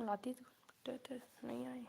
बुलाती तो नहीं आई।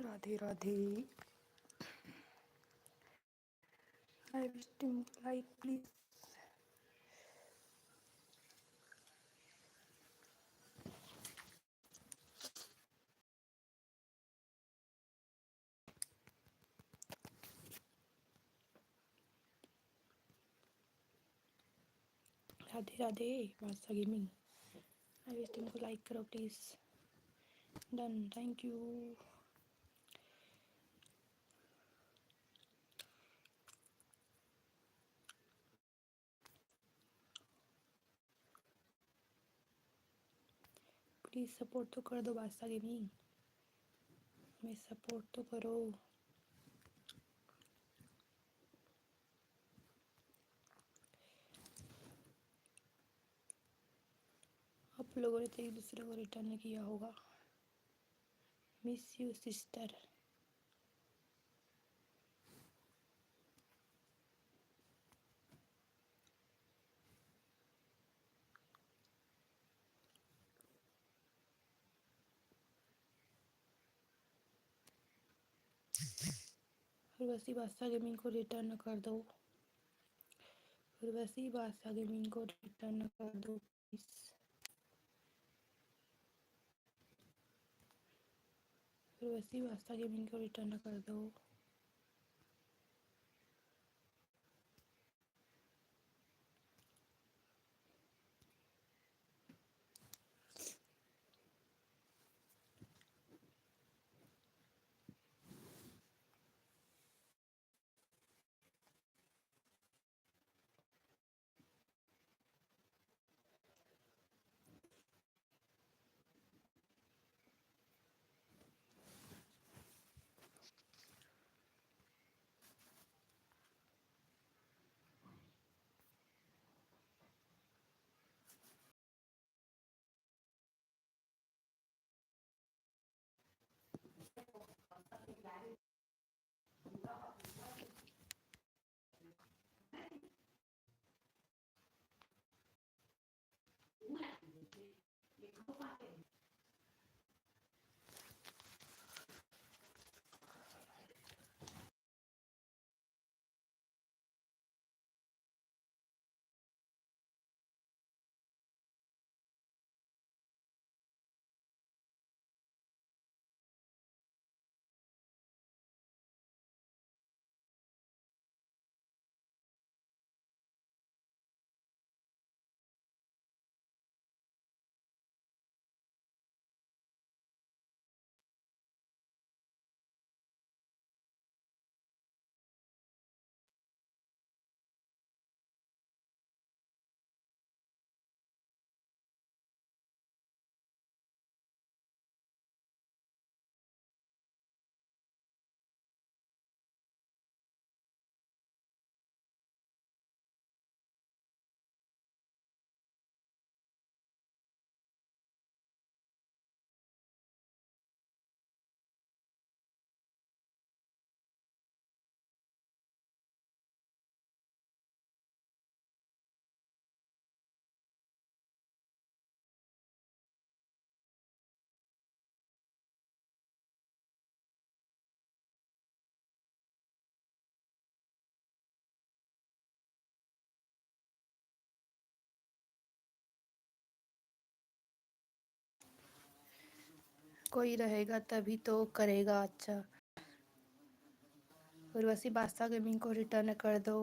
Radhe Radhe. I wish to like please. Radhe Radhe वास्ता गेमिंग. I wish तुमको लाइक करो please. Done. Thank you. Please support तो कर दो वास्ता गेमिंग. मैं सपोर्ट तो करो. आप लोगों ने तो एक दूसरे को रिटर्न किया होगा. Miss you sister. उर्वशी वास्ता गेमिंग को रिटर्न कर दो. उर्वशी वास्ता गेमिंग को रिटर्न कर दो प्लीज. उर्वशी वास्ता गेमिंग को रिटर्न कर दो. कोई रहेगा तभी तो करेगा अच्छा. उर्वशी वास्ता गेमिंग को रिटर्न कर दो.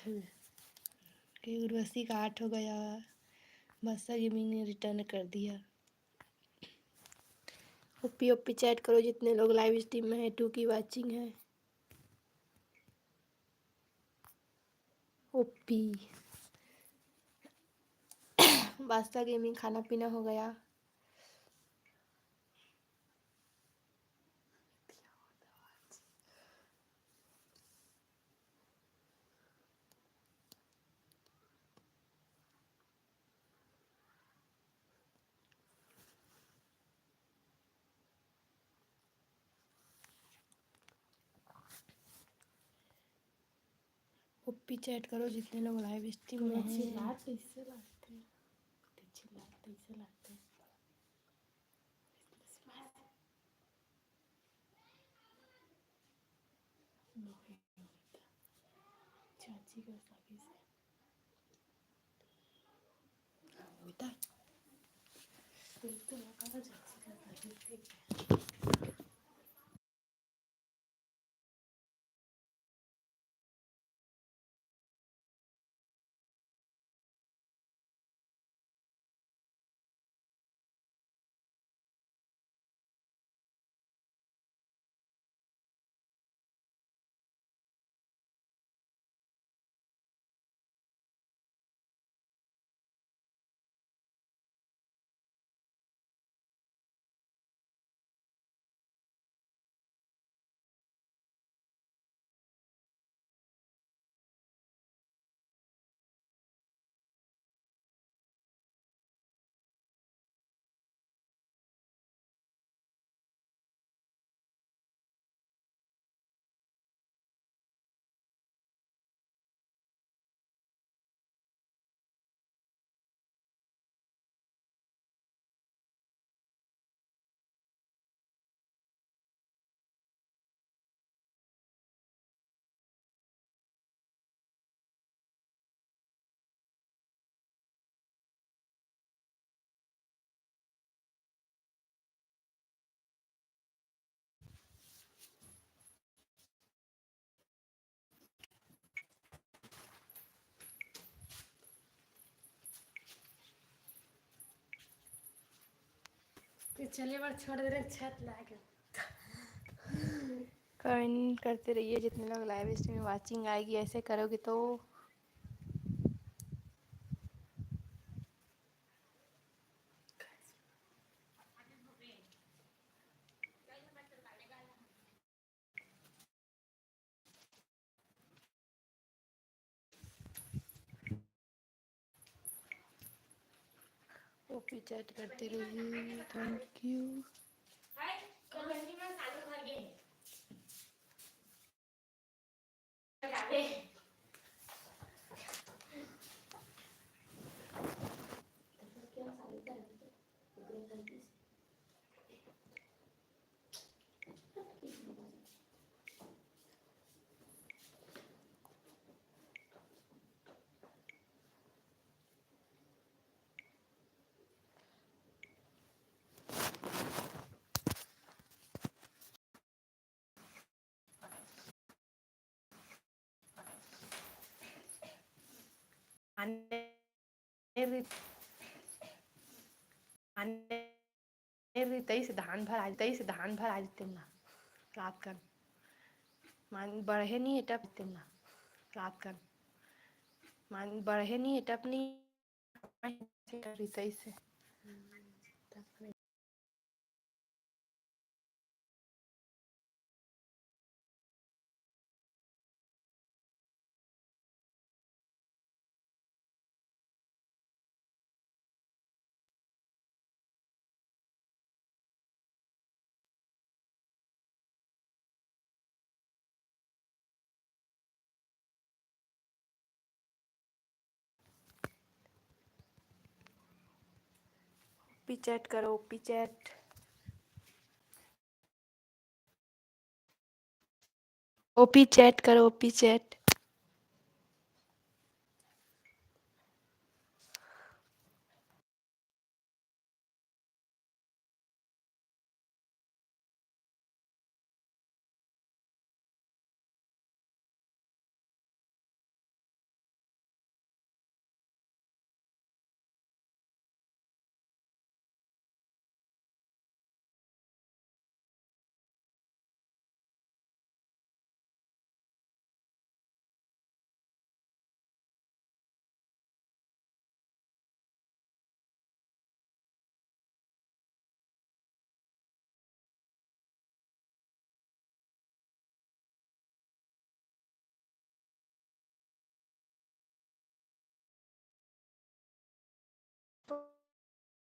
कि उर्वशी का 8 हो गया। बादशाह गेमिंग ने रिटर्न कर दिया। ओपी ओपी चैट करो जितने लोग लाइव स्ट्रीम में है, 2 की वाचिंग है। ओपी बादशाह गेमिंग खाना पीना हो गया। ओपी चैट करो जितने लोग लाइव स्ट्रीम में हैं। चलिए बार छोड़ दे रहे छत लाके कमेंट करते रहिए जितने लोग लाइव स्ट्रीम में वाचिंग आएगी। ऐसे करोगे तो ओपी चैट करते रहिए। Thank you. धान भर आज तिमला रात कर मान बढ़े नहीं है टप तिमला रात कर मान बढ़े नहीं है टप नहीं से ओपी चैट करो। ओपी चैट ओपी चैट करो। ओपी चैट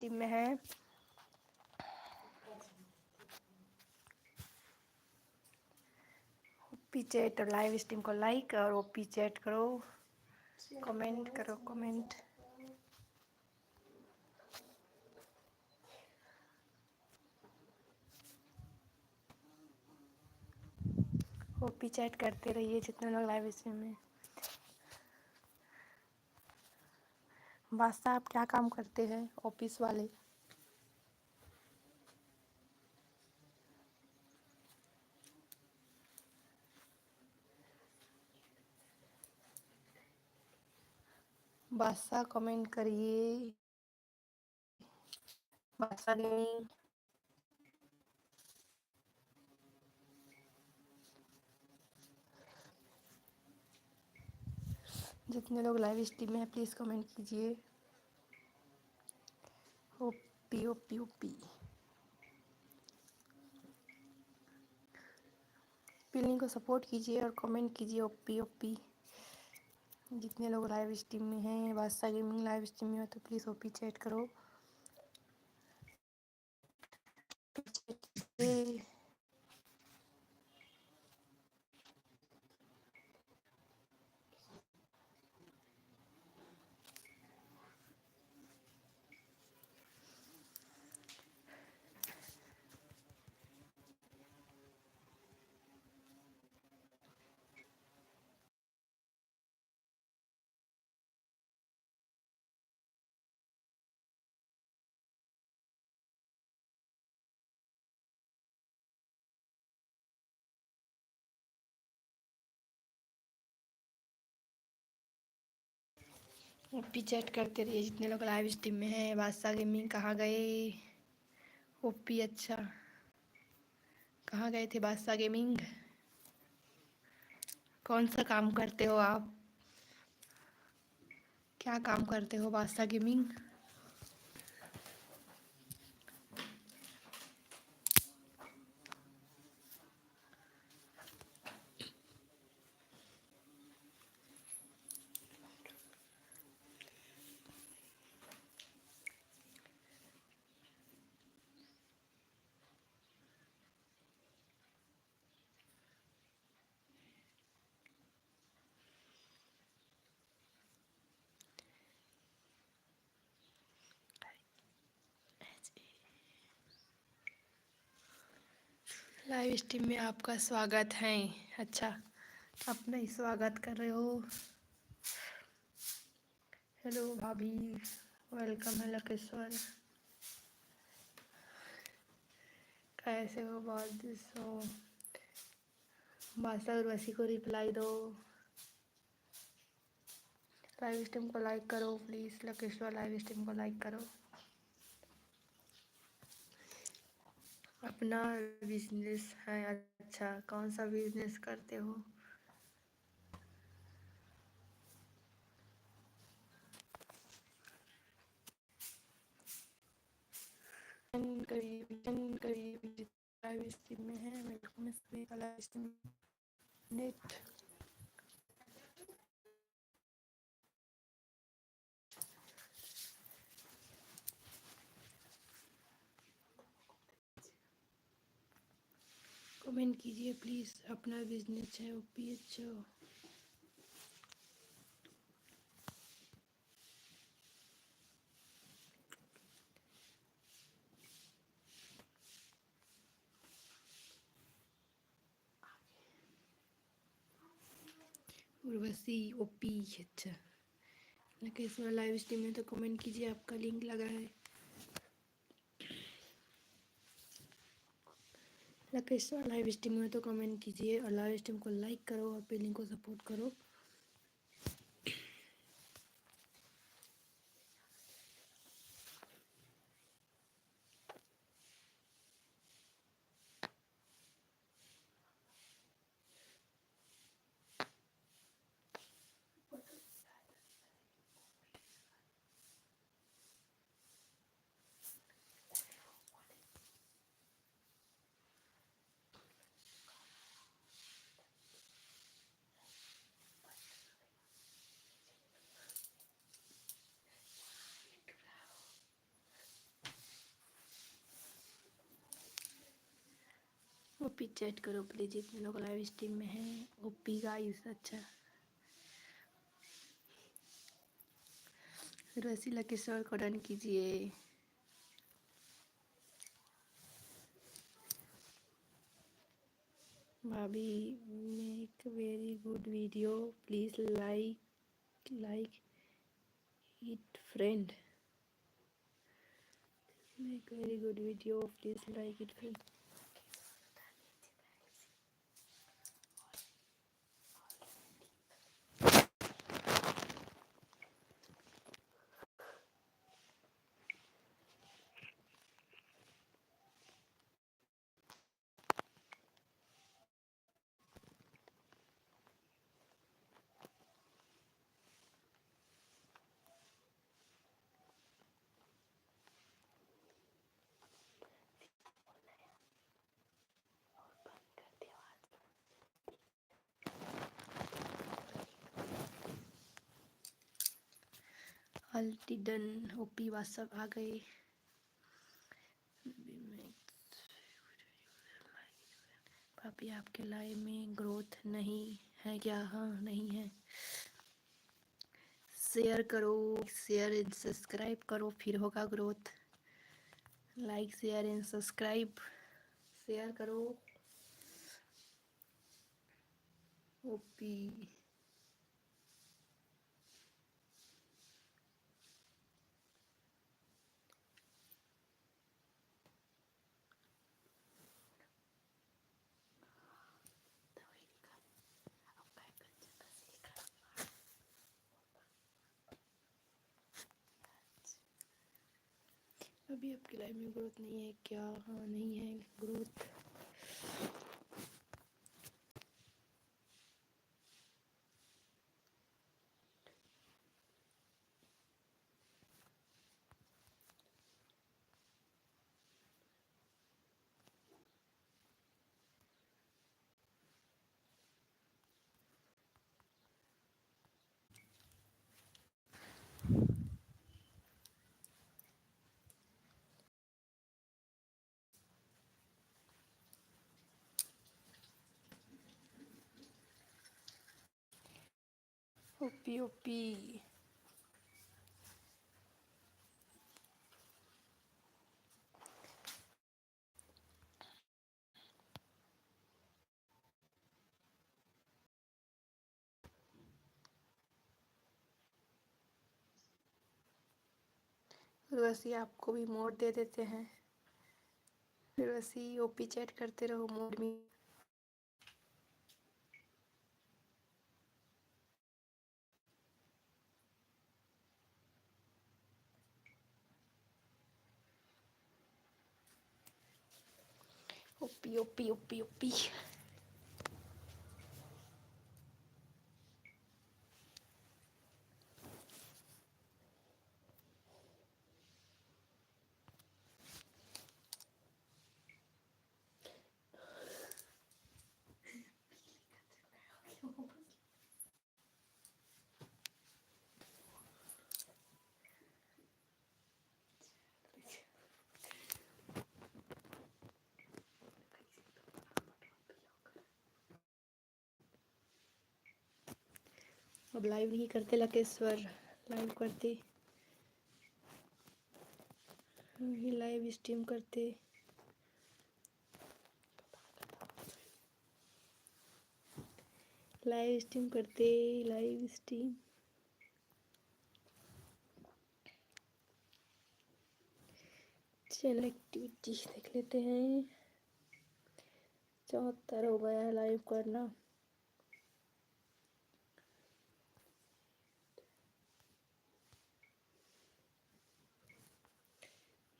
स्ट्रीम में है। ओपी चैट और लाइव स्ट्रीम को लाइक और ओपी चैट करो, कमेंट करो कमेंट। ओपी चैट करते रहिए जितने लोग लाइव स्ट्रीम में। बादशाह आप क्या काम करते हैं ऑफिस वाले? बादशाह कमेंट करिए। बादशाह गेमिंग। जितने लोग लाइव स्ट्रीम में हैं प्लीज़ कमेंट कीजिए। ओपी ओपी ओपी पिलिंग को सपोर्ट कीजिए और कमेंट कीजिए ओपी ओपी। जितने लोग लाइव स्ट्रीम में हैं, बादशाह गेमिंग लाइव स्ट्रीम में हो तो प्लीज़ ओपी चैट करो। ओपी चैट करते रहिए जितने लोग लाइव स्ट्रीम में हैं। बादशाह गेमिंग कहाँ गए? ओपी अच्छा, कहाँ गए थे बादशाह गेमिंग? कौन सा काम करते हो आप? क्या काम करते हो बादशाह गेमिंग? लाइव स्ट्रीम में आपका स्वागत है। अच्छा, आप नहीं स्वागत कर रहे हो। हेलो भाभी, वेलकम है लकेश्वर। कैसे हो? बहुत दिन हो। बादशाह उर्वशी को रिप्लाई दो। लाइव स्ट्रीम को लाइक करो प्लीज़। लकेश्वर लाइव स्ट्रीम को लाइक करो। अपना बिजनेस है? अच्छा, कौन सा बिजनेस करते हो? करीब लाइव स्ट्रीम में है। वेलकम सभी का लाइव स्ट्रीम नेट। कमेंट कीजिए प्लीज़। अपना बिजनेस है ओपी अच्छा। उर्वशी ओपी अच्छा। लकेश्वर लाइव स्ट्रीम में तो कमेंट कीजिए, आपका लिंक लगा है। लकेश्वर लाइव स्ट्रीम में तो कमेंट कीजिए और लाइव स्ट्रीम को लाइक करो और पिलिंग को सपोर्ट करो। ओपी चैट करो प्लीज, जितने लोग लाइव स्ट्रीम में हैं। ओपी गाइस, अच्छा रसीला किशोर को डन कीजिए। भाभी make very good video, please like it friend. Make very good video, please like it friend. अल्टी डन, ओपी व्हाट्सअप आ गए। भाभी आपके लाइव में ग्रोथ नहीं है क्या? हाँ नहीं है। शेयर करो, शेयर एंड सब्सक्राइब करो, फिर होगा growth. Like share and subscribe, share करो। ओपी अभी आपकी लाइफ में ग्रोथ नहीं है क्या? हाँ नहीं है ग्रोथ। ओपी ओपी उर्वशी आपको भी मोड दे देते हैं। उर्वशी ओपी चैट करते रहो मोड में। ओपी ओपी ओपी ओपी अब लाइव नहीं करते लकेश्वर, लाइव करते, लाइव स्ट्रीम करते। लाइव स्ट्रीम करते, लाइव स्ट्रीम। चैनल एक्टिविटी देख लेते हैं। 74 हो गया है लाइव करना।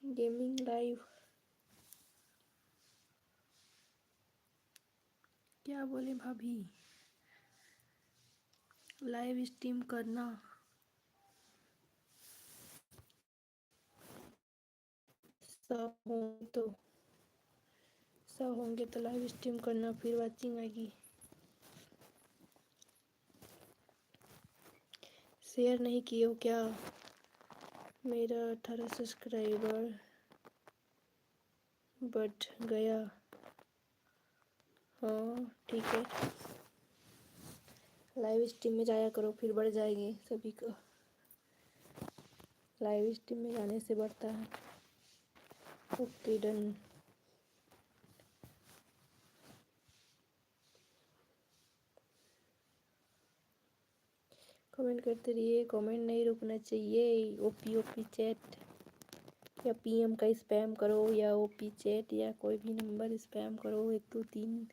गेमिंग लाइव, क्या बोले भाभी? लाइव स्ट्रीम करना। सब होंगे तो लाइव स्ट्रीम करना, फिर वाचिंग आएगी। शेयर नहीं किए हो क्या? मेरा 18 सब्सक्राइबर बढ़ गया। हाँ ठीक है, लाइव स्ट्रीम में जाया करो, फिर बढ़ जाएगी सभी को। लाइव स्ट्रीम में जाने से बढ़ता है। Okay done. कमेंट करते रहिए, कमेंट नहीं रुकना चाहिए। ओपी ओपी चैट या पीएम का स्पैम करो, या ओपी चैट या कोई भी नंबर स्पैम करो 123।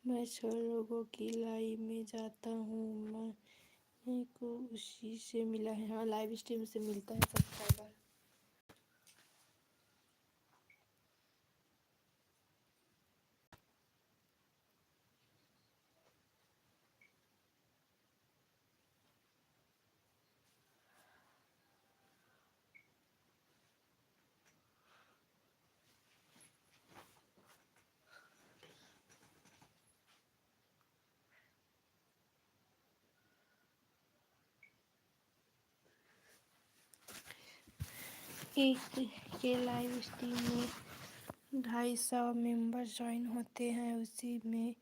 मैं 6 लोगों की लाइव में जाता हूँ, मैं को उसी से मिला है। हाँ लाइव स्ट्रीम से मिलता है सब्सक्राइबर। एक के लाइव स्ट्रीम में 250 मेंबर ज्वाइन होते हैं, उसी में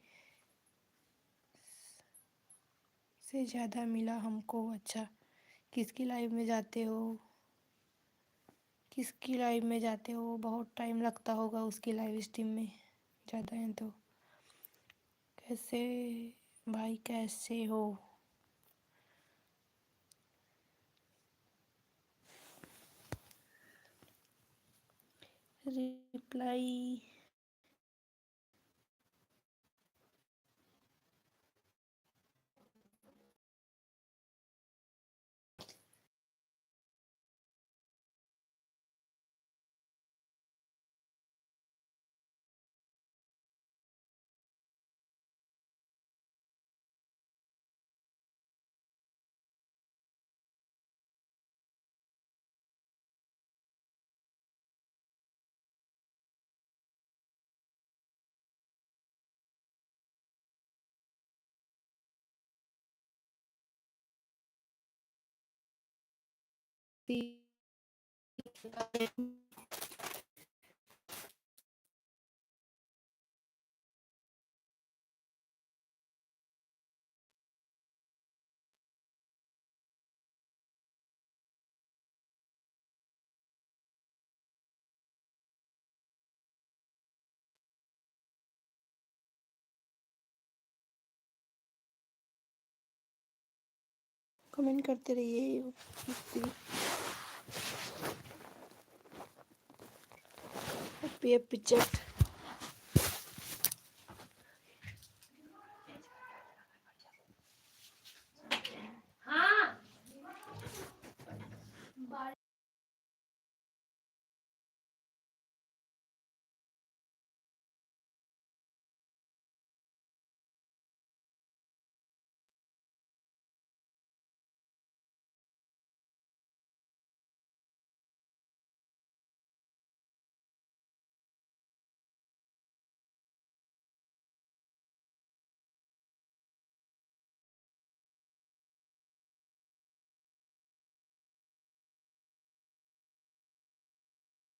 से ज़्यादा मिला हमको। अच्छा, किसकी लाइव में जाते हो, किसकी लाइव में जाते हो? बहुत टाइम लगता होगा उसकी लाइव स्ट्रीम में ज़्यादा है तो। कैसे भाई, कैसे हो? रिप्लाई कमेंट करते रहिए। Happy happy chat. हाँ।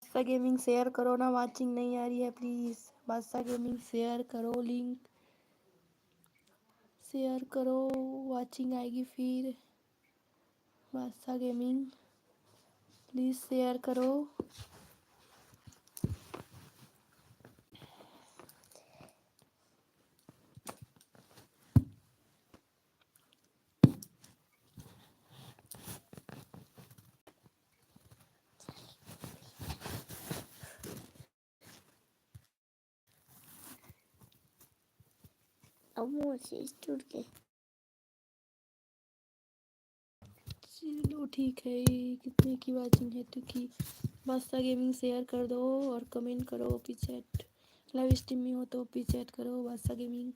बादशाह गेमिंग शेयर करो ना, वाचिंग नहीं आ रही है प्लीज़। बादशाह गेमिंग शेयर करो, लिंक शेयर करो, वाचिंग आएगी फिर। बादशाह गेमिंग प्लीज़ शेयर करो। अब वो चीज़ टूट गई। चलो ठीक है, कितने की वाचिंग है तो की। बादशाह गेमिंग शेयर कर दो और कमेंट करो ओपी चैट। लाइव स्ट्रीम में हो तो ओपी चैट करो बादशाह गेमिंग।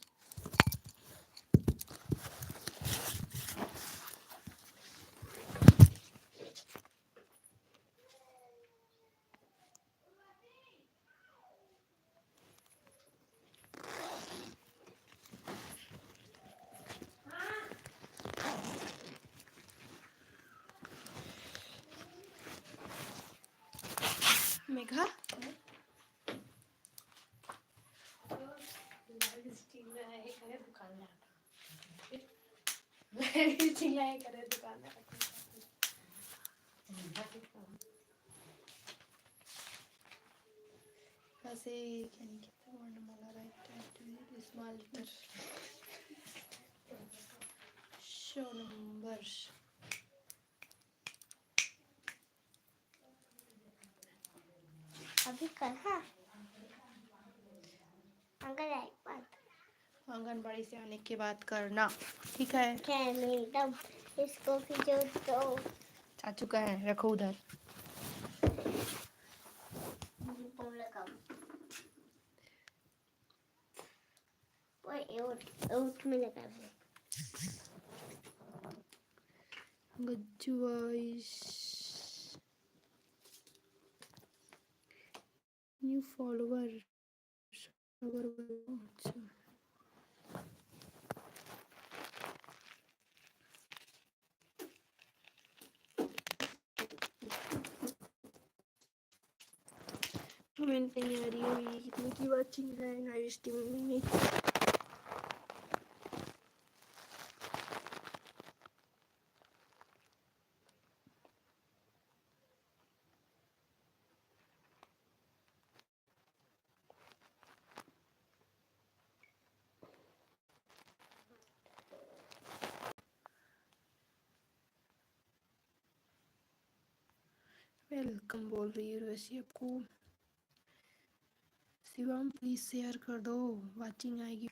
मेघा चिल्लाए करे दुकान में आता चिल्लाए करे दुकान में वैसे क्या नहीं कहते वर्णमाला write small letter show number अभी कहाँ आंगनबाड़ी से आने के बाद करना ठीक है मैडम इसको भी जो तो चाचू का है रखो उधर आउट में लगा है गज्जू वॉइस न्यू फॉलोवर अच्छा कमेंट नहीं आ रही हुई कितने की वाचिंग है लाइव स्ट्रीमिंग में वेलकम बोल रही है वैसे आपको शिवम प्लीज शेयर कर दो वाचिंग आएगी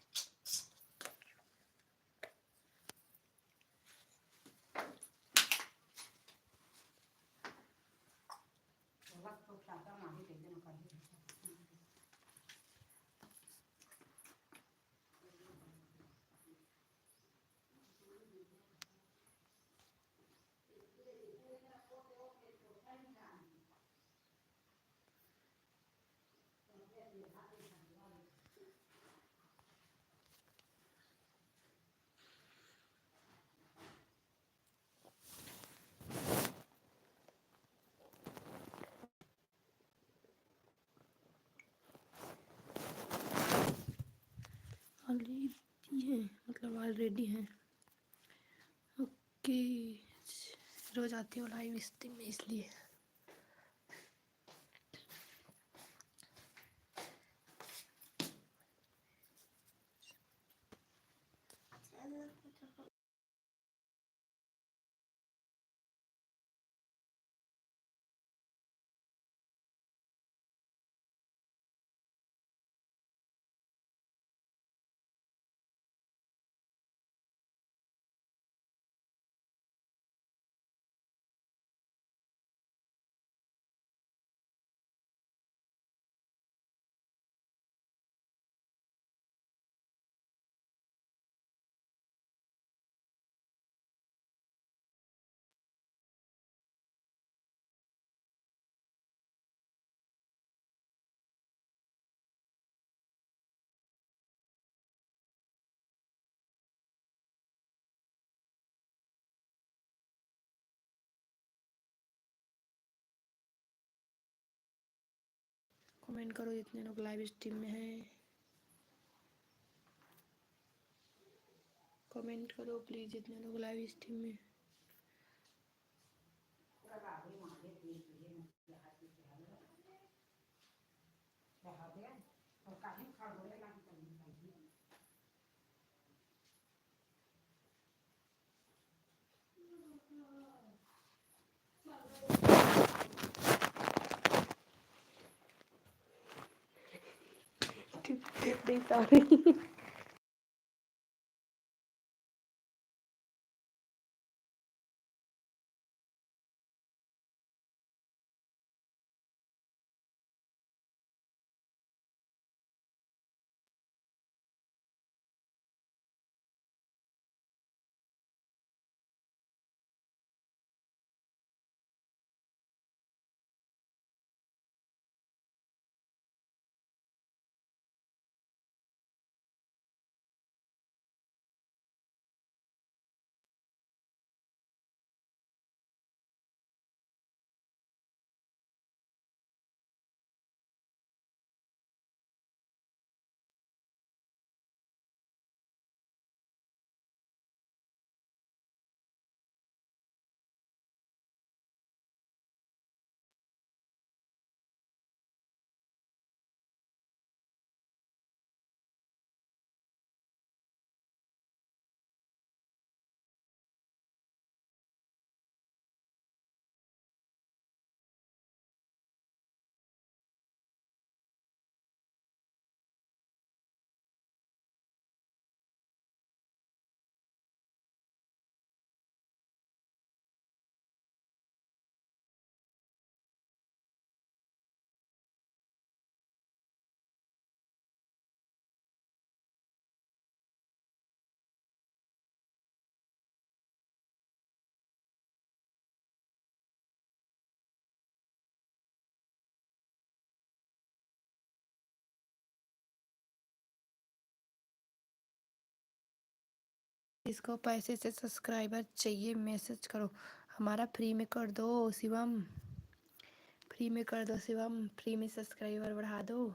ऑलरेडी है मतलब ऑलरेडी है ओके रोज आती हूँ लाइव स्ट्रीम में इसलिए कमेंट करो जितने लोग लाइव स्ट्रीम में हैं कमेंट करो प्लीज जितने लोग लाइव स्ट्रीम में सॉरी इसको पैसे से सब्सक्राइबर चाहिए मैसेज करो। हमारा फ्री में कर दो शिवम, फ्री में कर दो शिवम, फ्री में सब्सक्राइबर बढ़ा दो।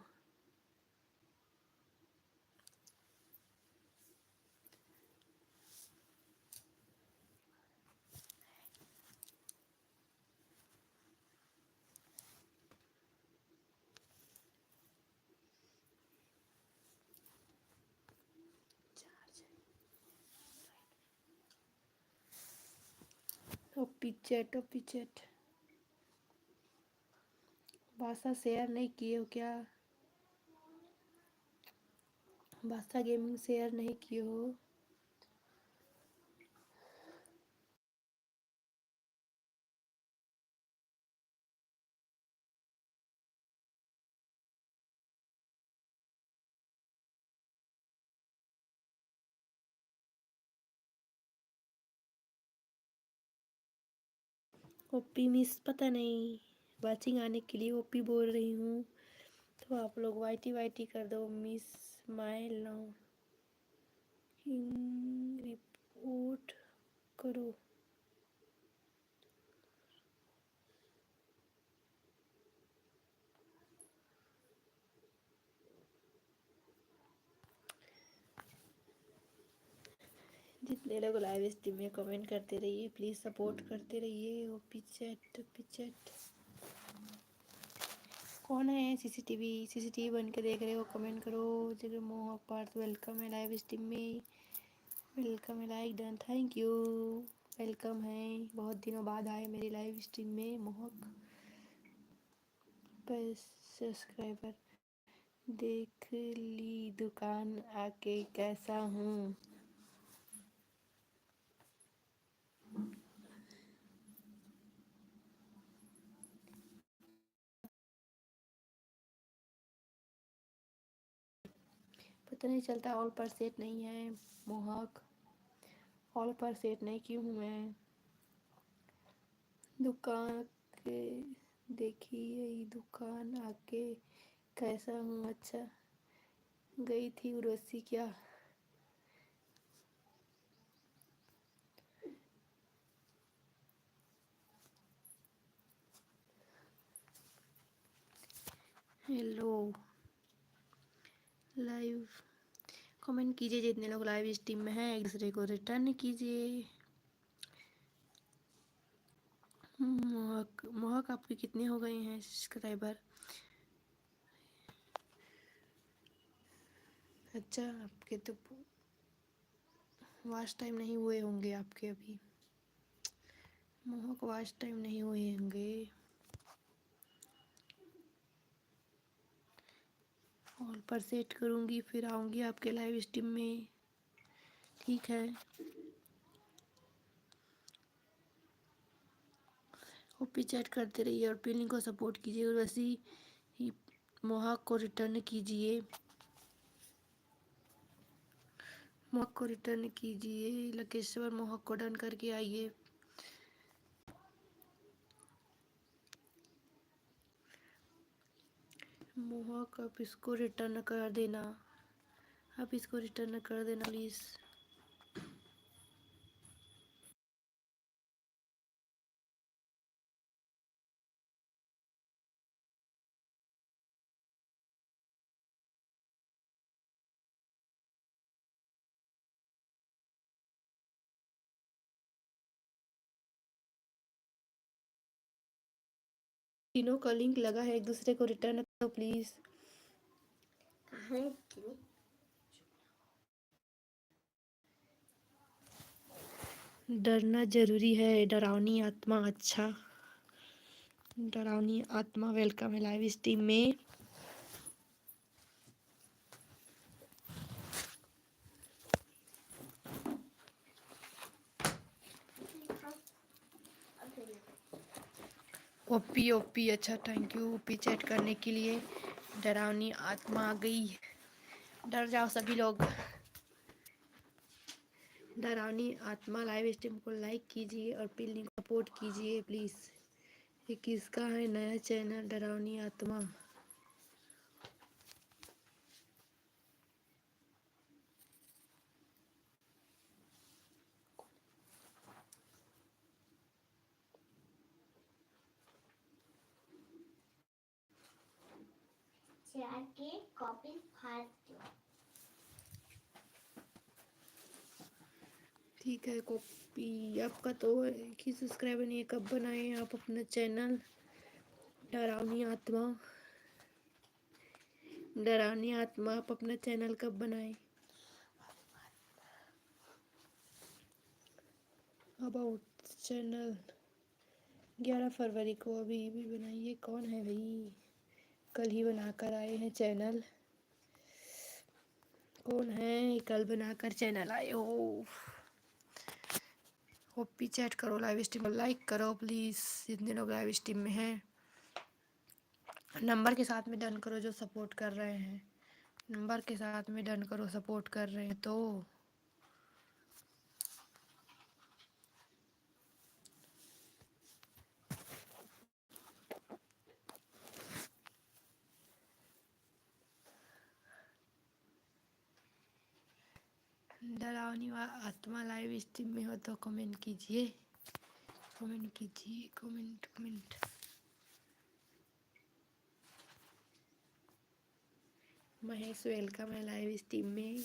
ओपी चैट बादशाह शेयर नहीं किए हो क्या? बादशाह गेमिंग शेयर नहीं किए हो? ओपी मिस पता नहीं, वाचिंग आने के लिए ओपी बोल रही हूँ, तो आप लोग वाईटी वाईटी कर दो। मिस माय लॉन्ग रिपोर्ट करो। जितने लोग लाइव स्ट्रीम में कमेंट करते रहिए, प्लीज़ सपोर्ट करते रहिए। ओपी चैट कौन है? सीसीटीवी बन के देख रहे हो? कमेंट करो। जगह मोह पार्थ वेलकम है लाइव स्ट्रीम में, वेलकम है, like done, thank you, welcome है। बहुत दिनों बाद आए मेरी लाइव स्ट्रीम में मोहक। सब्सक्राइबर देख ली दुकान आके कैसा हूँ? पता नहीं चलता, ऑल पर सेट नहीं है मोहक, ऑल पर सेट नहीं क्यों हूँ मैं? दुकान के देखिए दुकान आके कैसा हूँ? अच्छा, गई थी उर्वशी क्या? हेलो, लाइव कमेंट कीजिए जितने लोग लाइव स्ट्रीम में हैं, एक दूसरे को रिटर्न कीजिए। मोहक आपके कितने हो गए हैं सब्सक्राइबर? अच्छा, आपके तो वॉच टाइम नहीं हुए होंगे आपके अभी, मोहक वॉच टाइम नहीं हुए होंगे। ऑल पर सेट करूँगी फिर आऊँगी आपके लाइव स्ट्रीम में, ठीक है? ओपी चैट करते रहिए और पिलिंग को सपोर्ट कीजिए और वैसे ही मोहक को रिटर्न कीजिए, मोहक को रिटर्न कीजिए। लकेश्वर मोहक को डन करके आइए। मोहक आप इसको रिटर्न कर देना, आप इसको रिटर्न कर देना प्लीज़। तीनों का लिंक लगा है, एक दूसरे को रिटर्न करो प्लीज़। डरना जरूरी है, डरावनी आत्मा। अच्छा, डरावनी आत्मा वेलकम है लाइव स्ट्रीम में। ओपी अच्छा, थैंक यू ओपी चैट करने के लिए। डरावनी आत्मा आ गई, डर जाओ सभी लोग। डरावनी आत्मा लाइव स्ट्रीम को लाइक कीजिए और पिन को सपोर्ट कीजिए प्लीज़। ये किसका है नया चैनल डरावनी आत्मा? जाके कॉपी फाड़ दो। ठीक है, कॉपी आपका तो एक ही सब्सक्राइबर नहीं है, कब बनाए आप अपना चैनल? डरावनी आत्मा, डरावनी आत्मा, आप अपना चैनल कब बनाए? अबाउट चैनल 11 फरवरी को, अभी भी बनाइए। कौन है भाई, कल ही बनाकर आए हैं चैनल। कौन है, कल बनाकर चैनल आए हो? ओपी चैट करो, लाइव स्ट्रीम लाइक करो प्लीज़, जितने लोग लाइव स्ट्रीम में हैं। नंबर के साथ में डन करो जो सपोर्ट कर रहे हैं, नंबर के साथ में डन करो, सपोर्ट कर रहे हैं तो। डरावनी आत्मा लाइव स्ट्रीम में हो तो कमेंट कीजिए, कमेंट कीजिए, कमेंट कमेंट। महेश वेलकम है लाइव स्ट्रीम में।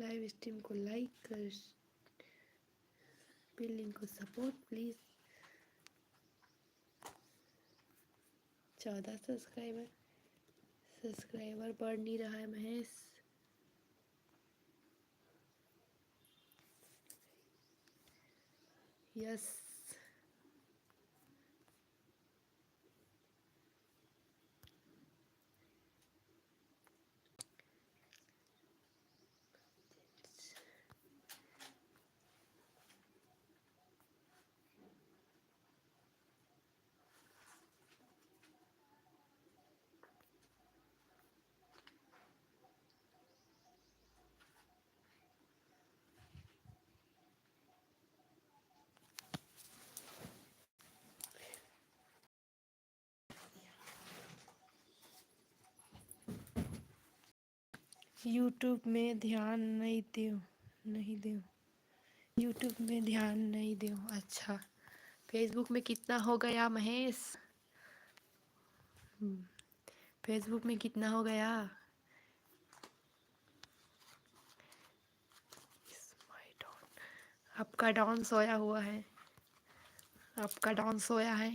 लाइव स्ट्रीम को लाइक कर, लिंक को सपोर्ट प्लीज। 14 सब्सक्राइबर बढ़ नहीं रहा है महेश। यस, यूट्यूब में ध्यान नहीं दो, नहीं दो, यूट्यूब में ध्यान नहीं दो। अच्छा, फेसबुक में कितना हो गया महेश? फेसबुक में कितना हो गया? आपका डॉन सोया हुआ है, आपका डॉन सोया है।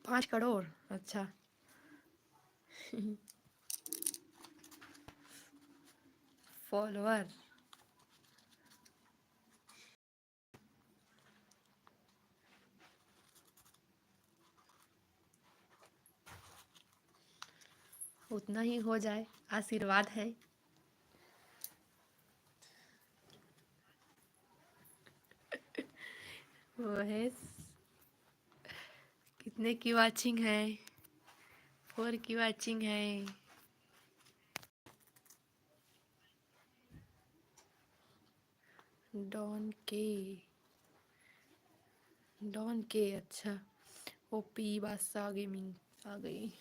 पाँच करोड़, अच्छा। फॉलोअर, उतना ही हो जाए, आशीर्वाद है। महेश, कितने की वाचिंग है? 4 की वाचिंग है। डॉन के, डॉन के, अच्छा। ओपी बादशाह गेमिंग आ गई।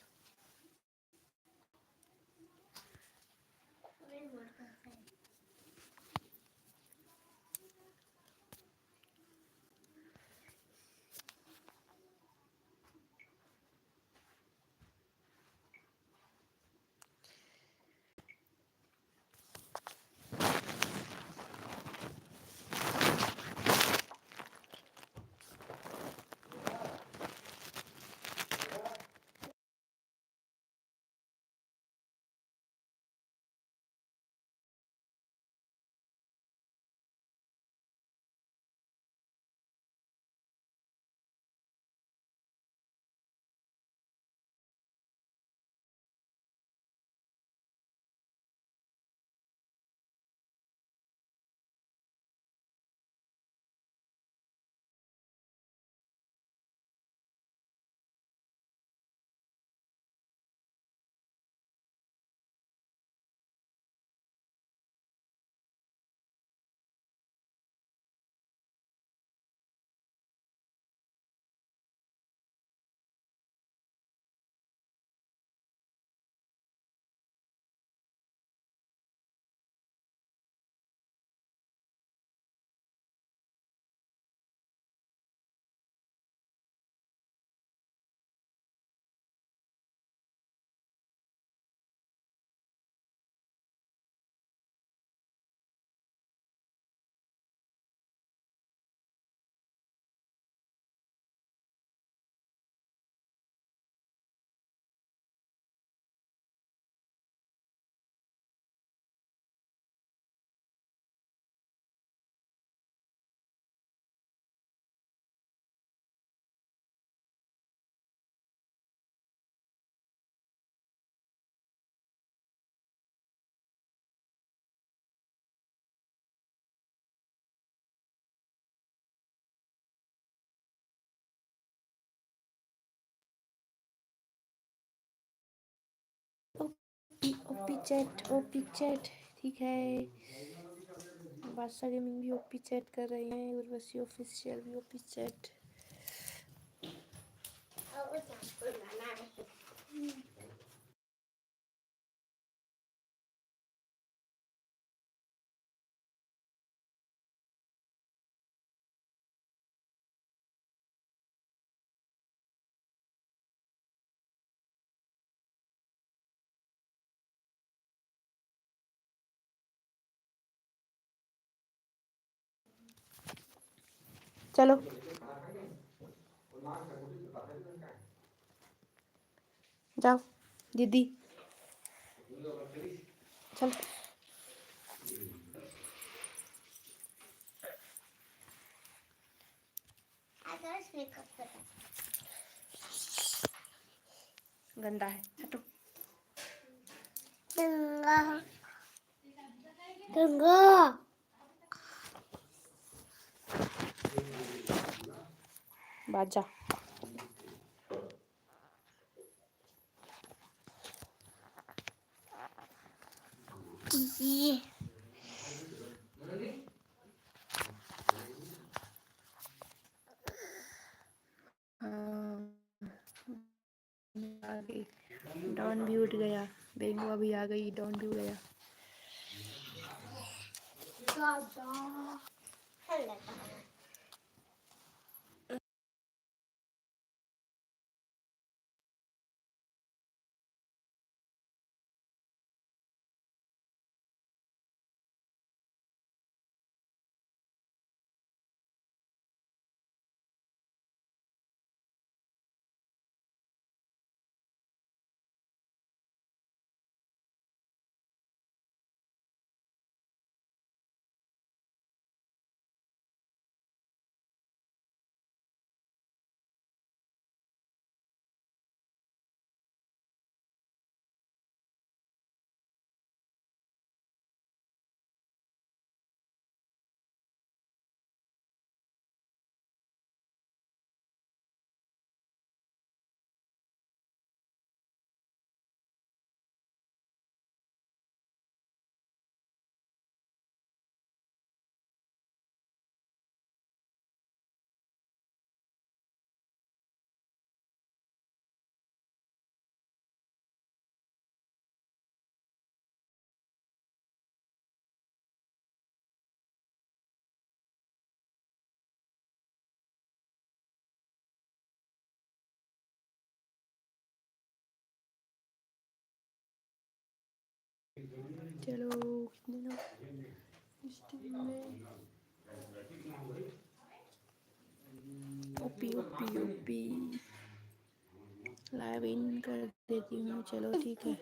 ओपी चैट ठीक है। बादशाह गेमिंग भी ओपी चैट कर रहे हैं, उर्वशी ऑफिशियल भी ओपी चैट। चलो जाओ दीदी, चल। गंदा है, हटो। गंगा गंगा बाजा ये आ गई, डॉन भी उठ गया, बेंगुआ भी आ गई, डॉन भी उठ गया। चलो कितने लोग इस टीम में। OP OP OP live in कर देती हूँ, चलो ठीक है।